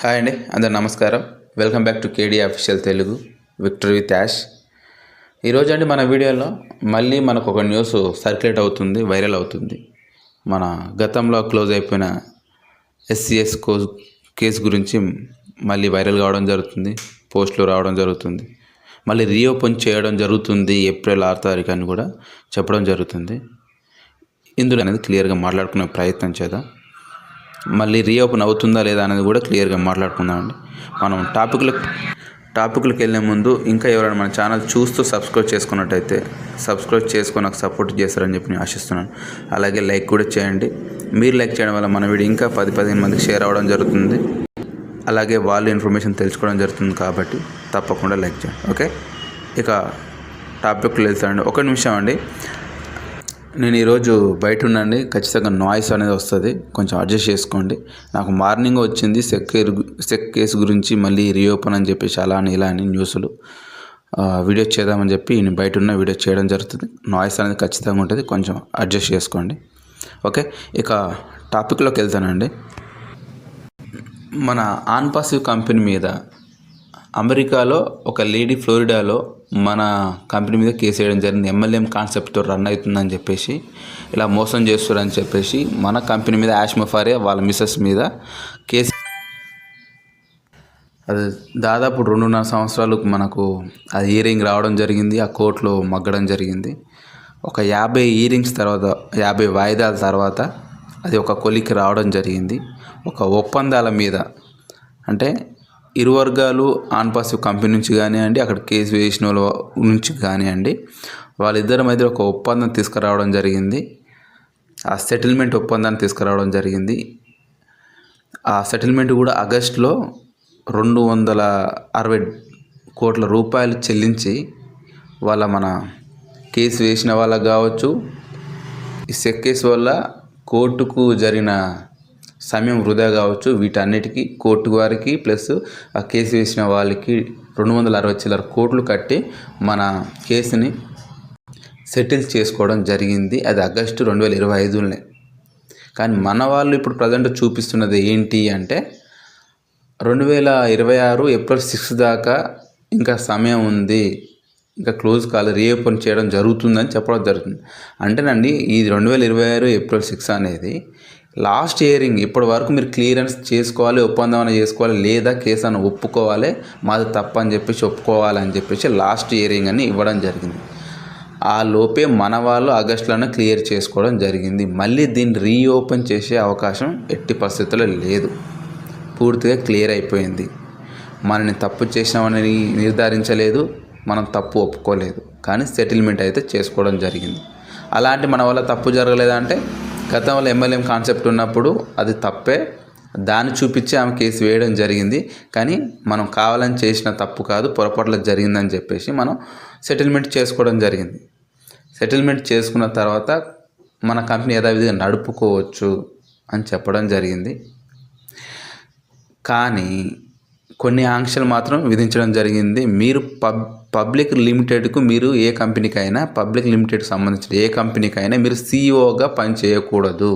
Hi అండి, అందరు నమస్కారం. Welcome back to KD official Telugu victory with Yash. ఈరోజు అండి మన వీడియోలో మళ్ళీ మనకు ఒక న్యూస్ సర్క్యులేట్ అవుతుంది, వైరల్ అవుతుంది. మన గతంలో క్లోజ్ అయిపోయిన SCS కేసు గురించి మళ్ళీ వైరల్ కావడం జరుగుతుంది, పోస్టులు రావడం జరుగుతుంది. మళ్ళీ రీఓపెన్ చేయడం జరుగుతుంది ఏప్రిల్ 6 తారీఖు అని కూడా చెప్పడం జరుగుతుంది. ఇందులో అనేది క్లియర్గా మాట్లాడుకునే ప్రయత్నం చేద్దాం. మళ్ళీ రీఓపెన్ అవుతుందా లేదా అనేది కూడా క్లియర్గా మాట్లాడుకుందామండి. మనం టాపిక్లకు వెళ్ళే ముందు ఇంకా ఎవరైనా మన ఛానల్ చూస్తూ సబ్స్క్రైబ్ చేసుకున్నట్టయితే సబ్స్క్రైబ్ చేసుకొని నాకు సపోర్ట్ చేస్తారని చెప్పి నేను ఆశిస్తున్నాను. అలాగే లైక్ కూడా చేయండి. మీరు లైక్ చేయడం వల్ల మన వీడియో ఇంకా 10-15 మందికి షేర్ అవ్వడం జరుగుతుంది. అలాగే వాళ్ళు ఇన్ఫర్మేషన్ తెలుసుకోవడం జరుగుతుంది కాబట్టి తప్పకుండా లైక్ చేయండి. ఓకే, ఇక టాపిక్లు వెళ్తానండి. ఒక నిమిషం అండి, నేను ఈరోజు బయట ఉన్నాండి. ఖచ్చితంగా నాయిస్ అనేది వస్తుంది, కొంచెం అడ్జస్ట్ చేసుకోండి. నాకు మార్నింగ్ వచ్చింది సెక్ కేసు గురించి మళ్ళీ రీఓపెన్ అని చెప్పేసి అలా అని ఇలా అని న్యూస్లు వీడియో చేద్దామని చెప్పి నేను బయట ఉన్న వీడియో చేయడం జరుగుతుంది. నాయిస్ అనేది ఖచ్చితంగా ఉంటుంది, కొంచెం అడ్జస్ట్ చేసుకోండి. ఓకే, ఇక టాపిక్లోకి వెళ్తానండి. మన ఆన్పాసివ్ కంపెనీ మీద అమెరికాలో ఒక లేడీ ఫ్లోరిడాలో మన కంపెనీ మీద కేసు వేయడం జరిగింది. MLM కాన్సెప్ట్తో రన్ అవుతుందని చెప్పేసి, ఇలా మోసం చేస్తారని చెప్పేసి మన కంపెనీ మీద యాష్ మఫారియా వాళ్ళ మిసెస్ మీద కేసు. అది దాదాపు 2.5 సంవత్సరాలు మనకు ఆ హియరింగ్ రావడం జరిగింది, ఆ కోర్టులో మగ్గడం జరిగింది. ఒక 50 హియరింగ్స్ తర్వాత, 50 వాయిదాల తర్వాత అది ఒక కొలిక్కి రావడం జరిగింది. ఒక ఒప్పందాల మీద, అంటే ఇరు వర్గాలు ఆన్పాసివ్ కంపెనీ నుంచి కానివ్వండి, అక్కడ కేసు వేసిన వాళ్ళ నుంచి కానివ్వండి, వాళ్ళిద్దరి మధ్య ఒక ఒప్పందం తీసుకురావడం జరిగింది. ఆ సెటిల్మెంట్ ఒప్పందాన్ని తీసుకురావడం జరిగింది. ఆ సెటిల్మెంట్ కూడా ఆగస్టులో 260 కోట్ల రూపాయలు చెల్లించి వాళ్ళ మన కేసు వేసిన వాళ్ళకు కావచ్చు, ఈ సెక్ కేసు వల్ల కోర్టుకు జరిగిన సమయం వృధా కావచ్చు, వీటన్నిటికీ కోర్టు వారికి ప్లస్ ఆ కేసు వేసిన వాళ్ళకి 260 కోట్లు కట్టి మన కేసుని సెటిల్ చేసుకోవడం జరిగింది. అది ఆగస్టు 2025లోనే. కానీ మన వాళ్ళు ఇప్పుడు ప్రజెంట్ చూపిస్తున్నది ఏంటి అంటే 2026 ఏప్రిల్ 6 దాకా ఇంకా సమయం ఉంది, ఇంకా క్లోజ్ కాలేదు, రీఓపెన్ చేయడం జరుగుతుందని చెప్పడం జరుగుతుంది. అంటేనండి ఈ 2026 ఏప్రిల్ 6 అనేది లాస్ట్ హియరింగ్. ఇప్పటి వరకు మీరు క్లియరెన్స్ చేసుకోవాలి, ఒప్పందం అని చేసుకోవాలి, లేదా కేసు అని ఒప్పుకోవాలి, మాది తప్ప అని చెప్పేసి ఒప్పుకోవాలని చెప్పేసి లాస్ట్ హియరింగ్ అని ఇవ్వడం జరిగింది. ఆ లోపే మన వాళ్ళు ఆగస్టులోనే క్లియర్ చేసుకోవడం జరిగింది. మళ్ళీ దీన్ని రీఓపెన్ చేసే అవకాశం ఎట్టి పరిస్థితుల్లో లేదు, పూర్తిగా క్లియర్ అయిపోయింది. మనని తప్పు చేసినామని నిర్ధారించలేదు, మనం తప్పు ఒప్పుకోలేదు, కానీ సెటిల్మెంట్ అయితే చేసుకోవడం జరిగింది. అలాంటి మన వల్ల తప్పు జరగలేదంటే గతంలో MLM కాన్సెప్ట్ ఉన్నప్పుడు అది తప్పే, దాన్ని చూపించి ఆమె కేసు వేయడం జరిగింది. కానీ మనం కావాలని చేసిన తప్పు కాదు, పొరపాట్లు జరిగిందని చెప్పేసి మనం సెటిల్మెంట్ చేసుకోవడం జరిగింది. సెటిల్మెంట్ చేసుకున్న తర్వాత మన కంపెనీ యథావిధిగా నడుపుకోవచ్చు అని చెప్పడం జరిగింది. కానీ కొన్ని ఆంక్షలు మాత్రం విధించడం జరిగింది. మీరు పబ్లిక్ లిమిటెడ్కు, మీరు ఏ కంపెనీకైనా, పబ్లిక్ లిమిటెడ్కి సంబంధించిన ఏ కంపెనీకైనా మీరు CEOగా పని చేయకూడదు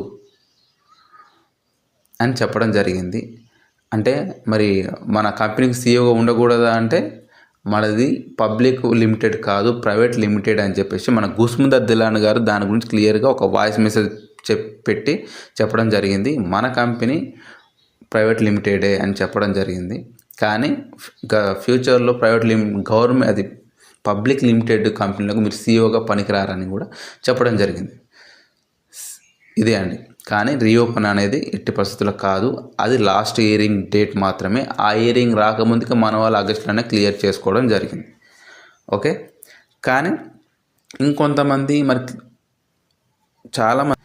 అని చెప్పడం జరిగింది. అంటే మరి మన కంపెనీకి CEOగా ఉండకూడదా అంటే మనది పబ్లిక్ లిమిటెడ్ కాదు, ప్రైవేట్ లిమిటెడ్ అని చెప్పేసి మన గుస్ముదర్ దిలాన్ గారు దాని గురించి క్లియర్గా ఒక వాయిస్ మెసేజ్ పెట్టి చెప్పడం జరిగింది. మన కంపెనీ ప్రైవేట్ లిమిటెడే అని చెప్పడం జరిగింది. కానీ ఫ్యూచర్లో గవర్నమెంట్ అది పబ్లిక్ లిమిటెడ్ కంపెనీలకు మీరు CEOగా పనికిరారని కూడా చెప్పడం జరిగింది. ఇదే అండి. కానీ రీఓపెన్ అనేది ఎట్టి పరిస్థితుల్లో కాదు, అది లాస్ట్ హియరింగ్ డేట్ మాత్రమే. ఆ హియరింగ్ రాకముందుకే మన వాళ్ళు ఆగస్టులోనే క్లియర్ చేసుకోవడం జరిగింది. ఓకే, కానీ ఇంకొంతమంది చాలామంది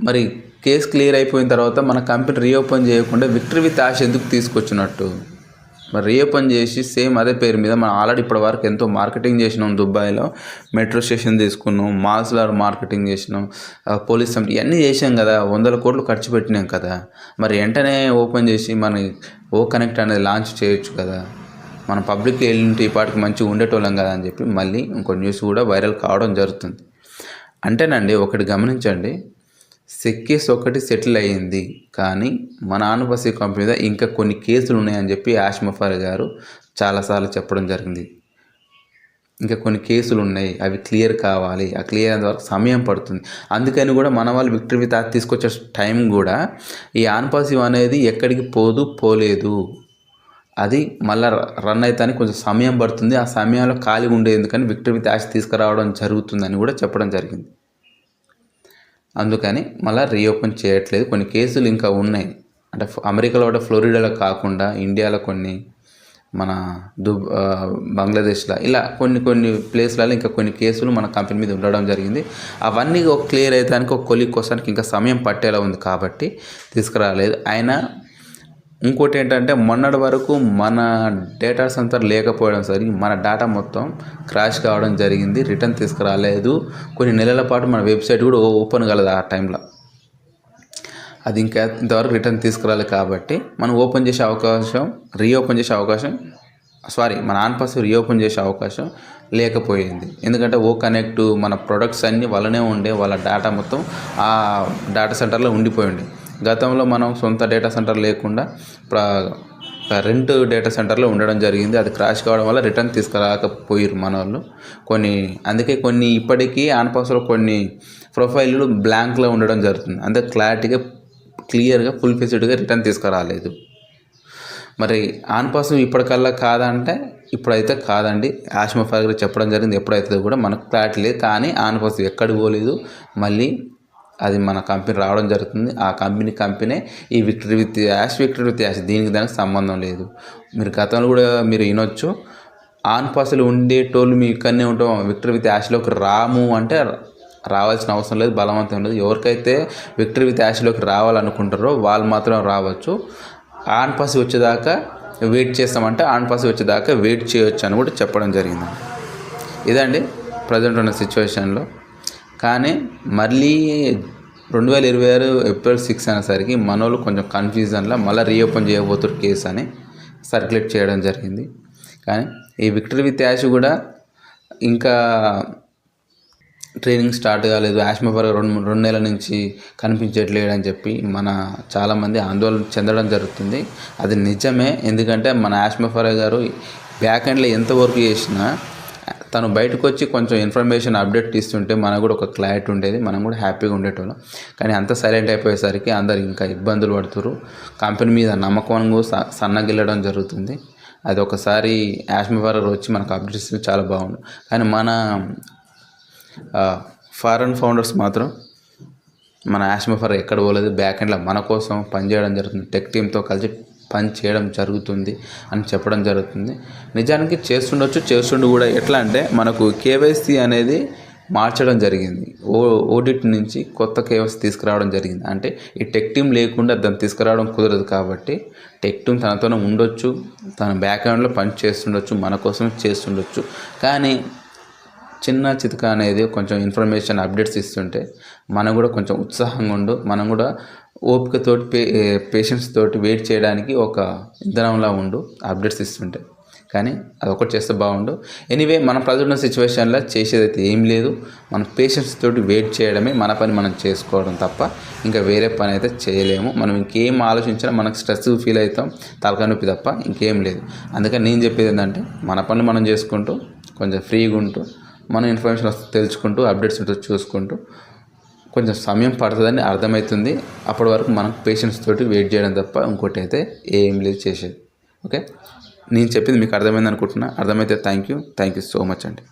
మరి కేసు క్లియర్ అయిపోయిన తర్వాత మన కంపెనీ రీఓపెన్ చేయకుండా విక్టరీ విత్ యాష్ ఎందుకు తీసుకొచ్చినట్టు? మరి రీఓపెన్ చేసి సేమ్ అదే పేరు మీద మనం ఆల్రెడీ ఇప్పటి వరకు ఎంతో మార్కెటింగ్ చేసినాం. దుబాయ్లో మెట్రో స్టేషన్ తీసుకున్నాం, మాల్స్లో మార్కెటింగ్ చేసినాం, పోలీస్ కమిటీ ఇవన్నీ చేసాం కదా, 100 కోట్లు ఖర్చు పెట్టినాం కదా. మరి వెంటనే ఓపెన్ చేసి మన కనెక్ట్ అనేది లాంచ్ చేయొచ్చు కదా, మన పబ్లిక్ వెళ్ళింటే ఈ పాటికి మంచిగా ఉండేటోళ్ళం కదా అని చెప్పి మళ్ళీ ఇంకో న్యూస్ కూడా వైరల్ కావడం జరుగుతుంది. అంటేనండి ఒకటి గమనించండి, కేసు ఒకటి సెటిల్ అయ్యింది, కానీ మన ఆనుపసి కంపెనీ మీద ఇంకా కొన్ని కేసులు ఉన్నాయని చెప్పి యాష్ ముఫర్ గారు చాలాసార్లు చెప్పడం జరిగింది. ఇంకా కొన్ని కేసులు ఉన్నాయి, అవి క్లియర్ కావాలి, ఆ క్లియర్ అయినంత వరకు సమయం పడుతుంది. అందుకని కూడా మన వాళ్ళు విక్టరీ విత్ యాష్ తీసుకొచ్చే టైం కూడా ఈ ఆన్పాసివ్ అనేది ఎక్కడికి పోలేదు, అది మళ్ళీ రన్ అవుతానికి కొంచెం సమయం పడుతుంది. ఆ సమయంలో ఖాళీగా ఉండేది ఎందుకని విక్టరీ విత్ యాష్ తీసుకురావడం జరుగుతుందని కూడా చెప్పడం జరిగింది. అందుకని మళ్ళీ రీఓపెన్ చేయట్లేదు. కొన్ని కేసులు ఇంకా ఉన్నాయి, అంటే అమెరికాలో ఒకటి, ఫ్లోరిడాలో కాకుండా ఇండియాలో కొన్ని, మన బంగ్లాదేశ్లో, ఇలా కొన్ని ప్లేస్లలో ఇంకా కొన్ని కేసులు మన కంపెనీ మీద ఉండడం జరిగింది. అవన్నీ ఒక క్లియర్ అయ్యేదానికి, ఒక కొలిక్ కోసానికి ఇంకా సమయం పట్టేలా ఉంది కాబట్టి తీసుకురాలేదు. అయినా ఇంకోటి ఏంటంటే మొన్నటి వరకు మన డేటా సెంటర్ లేకపోవడం సరి మన డేటా మొత్తం క్రాష్ కావడం జరిగింది. రిటర్న్ తీసుకురాలేదు. కొన్ని నెలల పాటు మన వెబ్సైట్ కూడా ఓపెన్ కాలేదు ఆ టైంలో. అది ఇంకా ఇంతవరకు రిటర్న్ తీసుకురాలేదు కాబట్టి మనం ఓపెన్ చేసే అవకాశం, మన ఆన్పాస్ రీఓపెన్ చేసే అవకాశం లేకపోయింది. ఎందుకంటే కనెక్ట్ మన ప్రొడక్ట్స్ అన్నీ వాళ్ళనే ఉండే, వాళ్ళ డేటా మొత్తం ఆ డేటా సెంటర్లో ఉండిపోయి ఉండే. గతంలో మనం సొంత డేటా సెంటర్ లేకుండా రెంట్ డేటా సెంటర్లో ఉండడం జరిగింది. అది క్రాష్ కావడం వల్ల రిటర్న్ తీసుకురాకపోయారు మన వాళ్ళు. అందుకే కొన్ని ఇప్పటికీ ఆన్పాస్లో కొన్ని ప్రొఫైళ్ళు బ్లాంక్లో ఉండడం జరుగుతుంది. అంతే క్లారిటీగా, క్లియర్గా, ఫుల్ ఫెసిలిటీగా రిటర్న్ తీసుకురాలేదు. మరి ఆన్పాస్ ఇప్పటికల్లా కాదంటే ఇప్పుడైతే కాదండి. యాష్ ముఫర్ గారు చెప్పడం జరిగింది. ఎప్పుడైతే కూడా మనకు క్లారిటీ లేదు, కానీ ఆన్పాస్ ఎక్కడికి పోలేదు. మళ్ళీ అది మన కంపెనీ రావడం జరుగుతుంది. ఆ కంపెనీ ఈ విక్టరీ విత్ యాష్ దీనికి దానికి సంబంధం లేదు. మీరు గతంలో కూడా మీరు వినొచ్చు, ఆన్పాస్లో ఉండేటోళ్ళు మీ ఇక్కడనే ఉంటాం, విక్టరీ విత్ యాష్లోకి రాము అంటే రావాల్సిన అవసరం లేదు, బలవంతం లేదు. ఎవరికైతే విక్టరీ విత్ యాష్లోకి రావాలనుకుంటారో వాళ్ళు మాత్రం రావచ్చు. ఆన్పాస్ వచ్చేదాకా వెయిట్ చేస్తామంటే ఆన్పాస్ వచ్చేదాకా వెయిట్ చేయొచ్చు అని కూడా చెప్పడం జరిగింది. ఇదండి ప్రజెంట్ ఉన్న సిచ్యువేషన్లో. కానీ మళ్ళీ 2026 ఏప్రిల్ 6 అనేసరికి మనోళ్ళు కొంచెం కన్ఫ్యూజన్లో మళ్ళీ రీఓపెన్ చేయబోతున్నారు కేసు అని సర్క్యులేట్ చేయడం జరిగింది. కానీ ఈ విక్టరీ విత్ యాష్ కూడా ఇంకా ట్రైనింగ్ స్టార్ట్ కాలేదు. యాష్ ముఫర్ 2 నెలల నుంచి కనిపించట్లేడు అని చెప్పి మన చాలామంది ఆందోళన చెందడం జరుగుతుంది. అది నిజమే. ఎందుకంటే మన యాష్ ముఫర్ గారు బ్యాక్ ఎండ్లో ఎంతవరకు చేసినా తను బయటకు వచ్చి కొంచెం ఇన్ఫర్మేషన్ అప్డేట్ ఇస్తుంటే మనకు కూడా ఒక క్లారిటీ ఉండేది, మనం కూడా హ్యాపీగా ఉండేటోళ్ళం. కానీ అంత సైలెంట్ అయిపోయేసరికి అందరు ఇంకా ఇబ్బందులు పడుతున్నారు. కంపెనీ మీద నమ్మకం సన్నగిల్లడం జరుగుతుంది. అది ఒకసారి యాష్ ముఫర్ వచ్చి మనకు అప్డేట్స్ చాలా బాగుంది. కానీ మన ఫారెన్ ఫౌండర్స్ మాత్రం మన యాష్ ముఫర్ ఎక్కడ పోలేదు, బ్యాక్ ఎండ్లో మన కోసం పనిచేయడం జరుగుతుంది, టెక్ టీమ్తో కలిసి పని చేయడం జరుగుతుంది అని చెప్పడం జరుగుతుంది. నిజానికి చేస్తుండు కూడా. ఎట్లా అంటే మనకు కేవైసీ అనేది మార్చడం జరిగింది. ఓడిట్ నుంచి కొత్త కేవైసీ తీసుకురావడం జరిగింది. అంటే ఈ టెక్ టీమ్ లేకుండా దాన్ని తీసుకురావడం కుదరదు కాబట్టి టెక్ టీమ్ తనతోనే ఉండొచ్చు, తన బ్యాక్ ఎండ్లో పని చేస్తుండొచ్చు, మన కోసం చేస్తుండొచ్చు. కానీ చిన్న చితక అనేది కొంచెం ఇన్ఫర్మేషన్ అప్డేట్స్ ఇస్తుంటే మనకు కూడా కొంచెం ఉత్సాహంగా ఉండు, మనం కూడా ఓపికతోటి పేషెన్స్ తోటి వెయిట్ చేయడానికి ఒక ఇంధనంలా ఉండు అప్డేట్స్ ఇస్తుంటే. కానీ అదొకటి చేస్తే బాగుండు. ఎనీవే మన ప్రజెంట్ సిచ్యువేషన్లో చేసేదైతే ఏం లేదు. మన పేషెన్స్ తోటి వెయిట్ చేయడమే, మన పని మనం చేసుకోవడం తప్ప ఇంకా వేరే పని అయితే చేయలేము. మనం ఇంకేం ఆలోచించినా మనకు స్ట్రెస్ ఫీల్ అవుతాం, తలకాయ నొప్పి తప్ప ఇంకేం లేదు. అందుకని నేను చెప్పేది ఏంటంటే మన పనులు మనం చేసుకుంటూ కొంచెం ఫ్రీగా ఉంటూ మనం ఇన్ఫర్మేషన్ తెలుసుకుంటూ అప్డేట్స్ చూసుకుంటూ కొంచెం సమయం పడుతుందని అర్థమవుతుంది. అప్పటి వరకు మనం పేషెన్స్ తోటి వెయిట్ చేయడం తప్ప ఇంకోటి అయితే ఏం లేదు చేసేది. ఓకే, నేను చెప్పింది మీకు అర్థమైంది అనుకుంటున్నా. అర్థమైతే థ్యాంక్ యూ సో మచ్ అండి.